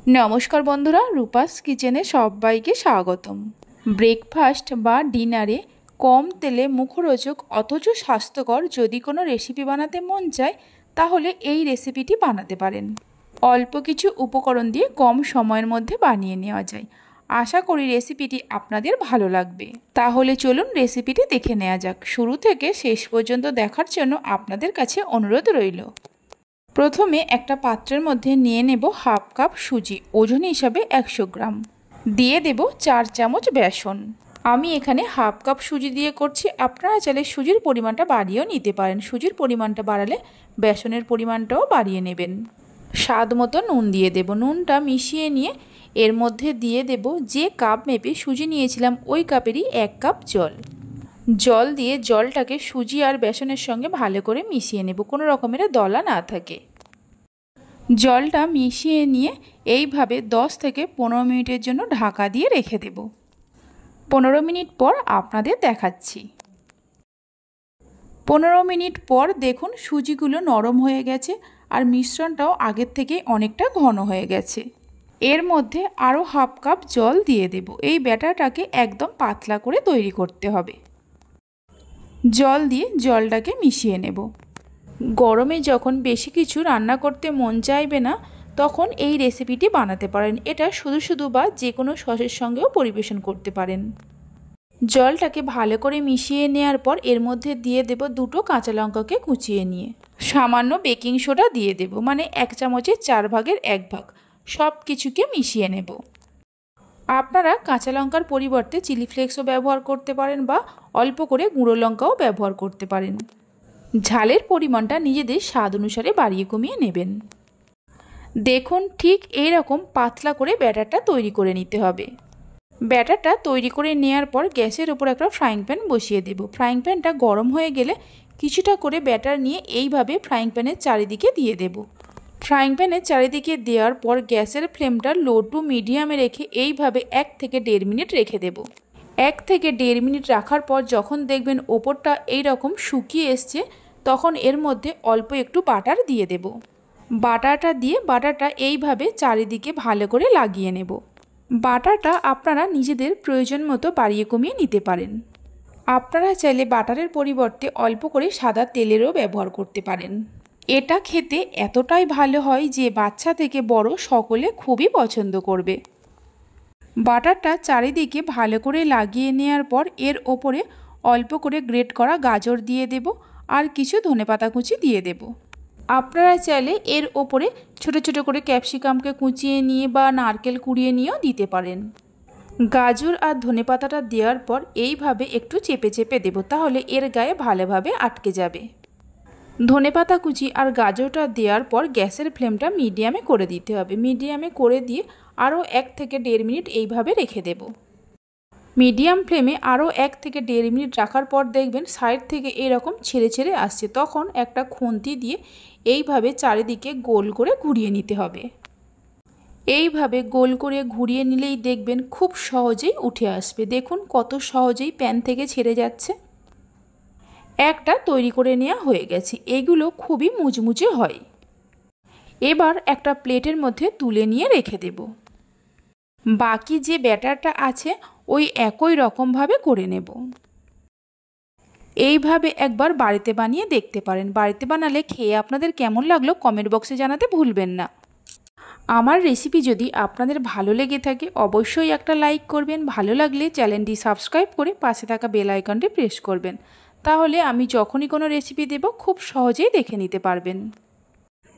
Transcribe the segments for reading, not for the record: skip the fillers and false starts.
নমস্কার বন্ধুরা, রূপাস কিচেনে সবাইকে স্বাগতম। ব্রেকফাস্ট বা ডিনারে কম তেলে মুখরোচক অথচ স্বাস্থ্যকর যদি কোনো রেসিপি বানাতে মন চায় তাহলে এই রেসিপিটি বানাতে পারেন। অল্প কিছু উপকরণ দিয়ে কম সময়ের মধ্যে বানিয়ে নেওয়া যায়। আশা করি রেসিপিটি আপনাদের ভালো লাগবে। তাহলে চলুন রেসিপিটি দেখে নেওয়া যাক। শুরু থেকে শেষ পর্যন্ত দেখার জন্য আপনাদের কাছে অনুরোধ রইল। প্রথমে একটা পাত্রের মধ্যে নিয়ে নেব হাফ কাপ সুজি, ওজন হিসাবে 100 গ্রাম। দিয়ে দেব 4 চামচ বেসন। আমি এখানে হাফ কাপ সুজি দিয়ে করছি, আপনারা চাইলে সুজির পরিমাণটা বাড়িয়েও নিতে পারেন। সুজির পরিমাণটা বাড়ালে বেসনের পরিমাণটাও বাড়িয়ে নেবেন। স্বাদ মতো নুন দিয়ে দেব। নুনটা মিশিয়ে নিয়ে এর মধ্যে দিয়ে দেব যে কাপ মেপে সুজি নিয়েছিলাম ওই কাপেরই 1 কাপ জল। জল দিয়ে জলটাকে সুজি আর বেসনের সঙ্গে ভালো করে মিশিয়ে নেব, কোনো রকমের দলা না থাকে। জলটা মিশিয়ে নিয়ে এইভাবে 10 থেকে 15 মিনিটের জন্য ঢাকা দিয়ে রেখে দেব। 15 মিনিট পর আপনাদের দেখাচ্ছি। 15 মিনিট পর দেখুন সুজিগুলো নরম হয়ে গেছে আর মিশ্রণটাও আগের থেকে অনেকটা ঘন হয়ে গেছে। এর মধ্যে আরও হাফ কাপ জল দিয়ে দেব। এই ব্যাটারটাকে একদম পাতলা করে তৈরি করতে হবে। জল দিয়ে জলটাকে মিশিয়ে নেব। গরমে যখন বেশি কিছু রান্না করতে মন চাইবে না তখন এই রেসিপিটি বানাতে পারেন। এটা শুধু বা যে কোনো সসের সঙ্গেও পরিবেশন করতে পারেন। জলটাকে ভালো করে মিশিয়ে নেওয়ার পর এর মধ্যে দিয়ে দেব 2টো কাঁচা লঙ্কাকে কুচিয়ে নিয়ে। সামান্য বেকিং সোডা দিয়ে দেব, মানে 1 চামচের 4 ভাগের 1 ভাগ। সব কিছুকে মিশিয়ে নেব। আপনারা কাঁচা লঙ্কার পরিবর্তে চিলি ফ্লেক্সও ব্যবহার করতে পারেন বা অল্প করে গুঁড়ো লঙ্কাও ব্যবহার করতে পারেন। ঝালের পরিমাণটা নিজেদের স্বাদ অনুসারে বাড়িয়ে কমিয়ে নেবেন। দেখুন ঠিক এইরকম পাতলা করে ব্যাটারটা তৈরি করে নিতে হবে। ব্যাটারটা তৈরি করে নেওয়ার পর গ্যাসের ওপর একটা ফ্রাইং প্যান বসিয়ে দেব। ফ্রাইং প্যানটা গরম হয়ে গেলে কিছুটা করে ব্যাটার নিয়ে এইভাবে ফ্রাইং প্যানের চারিদিকে দিয়ে দেব। ফ্রাইং প্যানের চারিদিকে দেওয়ার পর গ্যাসের ফ্লেমটা লো টু মিডিয়ামে রেখে এইভাবে 1 থেকে 1.5 মিনিট রেখে দেব। 1 থেকে 1.5 মিনিট রাখার পর যখন দেখবেন ওপরটা এইরকম শুকিয়ে এসছে তখন এর মধ্যে অল্প একটু বাটার দিয়ে দেব। বাটারটা এইভাবে চারিদিকে ভালো করে লাগিয়ে নেব। বাটারটা আপনারা নিজেদের প্রয়োজন মতো বাড়িয়ে কমিয়ে নিতে পারেন। আপনারা চাইলে বাটারের পরিবর্তে অল্প করে সাদা তেলেরও ব্যবহার করতে পারেন। এটা খেতে এতটাই ভালো হয় যে বাচ্চা থেকে বড় সকলে খুবই পছন্দ করবে। বাটারটা চারিদিকে ভালো করে লাগিয়ে নেওয়ার পর এর ওপরে অল্প করে গ্রেট করা গাজর দিয়ে দেব আর কিছু ধনেপাতা কুচি দিয়ে দেব। আপনারা চাইলে এর ওপরে ছোট ছোট করে ক্যাপসিকামকে কুচিয়ে নিয়ে বা নারকেল কুড়িয়ে নিয়েও দিতে পারেন। গাজর আর ধনেপাতাটা দেওয়ার পর এইভাবে একটু চেপে চেপে দেব, তাহলে এর গায়ে ভালোভাবে আটকে যাবে। ধনেপাতা কুচি আর গাজরটা দেওয়ার পর গ্যাসের ফ্লেমটা মিডিয়ামে করে দিতে হবে। মিডিয়ামে করে দিয়ে আরও 1 থেকে 1.5 মিনিট এইভাবে রেখে দেব। মিডিয়াম ফ্লেমে আরও 1 থেকে 1.5 মিনিট রাখার পর দেখবেন সাইড থেকে এরকম ছেড়ে ছেড়ে আসছে। তখন একটা খুন্তি দিয়ে এইভাবে চারিদিকে গোল করে ঘুরিয়ে নিতে হবে। এইভাবে গোল করে ঘুরিয়ে নিলেই দেখবেন খুব সহজেই উঠে আসবে। দেখুন কত সহজেই প্যান থেকে ছেড়ে যাচ্ছে। একটা তৈরি করে নেওয়া হয়ে গেছে। এগুলো খুবই মুচমুচে হয়। এবার একটা প্লেটের মধ্যে তুলে নিয়ে রেখে দেব। বাকি যে ব্যাটারটা আছে ওই একই রকমভাবে করে নেব। এইভাবে একবার বাড়িতে বানিয়ে দেখতে পারেন। বাড়িতে বানালে খেয়ে আপনাদের কেমন লাগলো কমেন্ট বক্সে জানাতে ভুলবেন না। আমার রেসিপি যদি আপনাদের ভালো লেগে থাকে অবশ্যই একটা লাইক করবেন। ভালো লাগলে চ্যানেলটি সাবস্ক্রাইব করে পাশে থাকা বেল আইকনটি প্রেস করবেন, তাহলে আমি যখনই কোনো রেসিপি দেব খুব সহজেই দেখে নিতে পারবেন।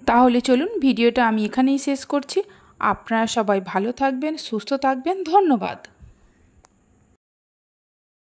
তাহলে চলুন ভিডিওটা আমি এখানেই শেষ করছি। আপনারা সবাই ভালো থাকবেন, সুস্থ থাকবেন। ধন্যবাদ।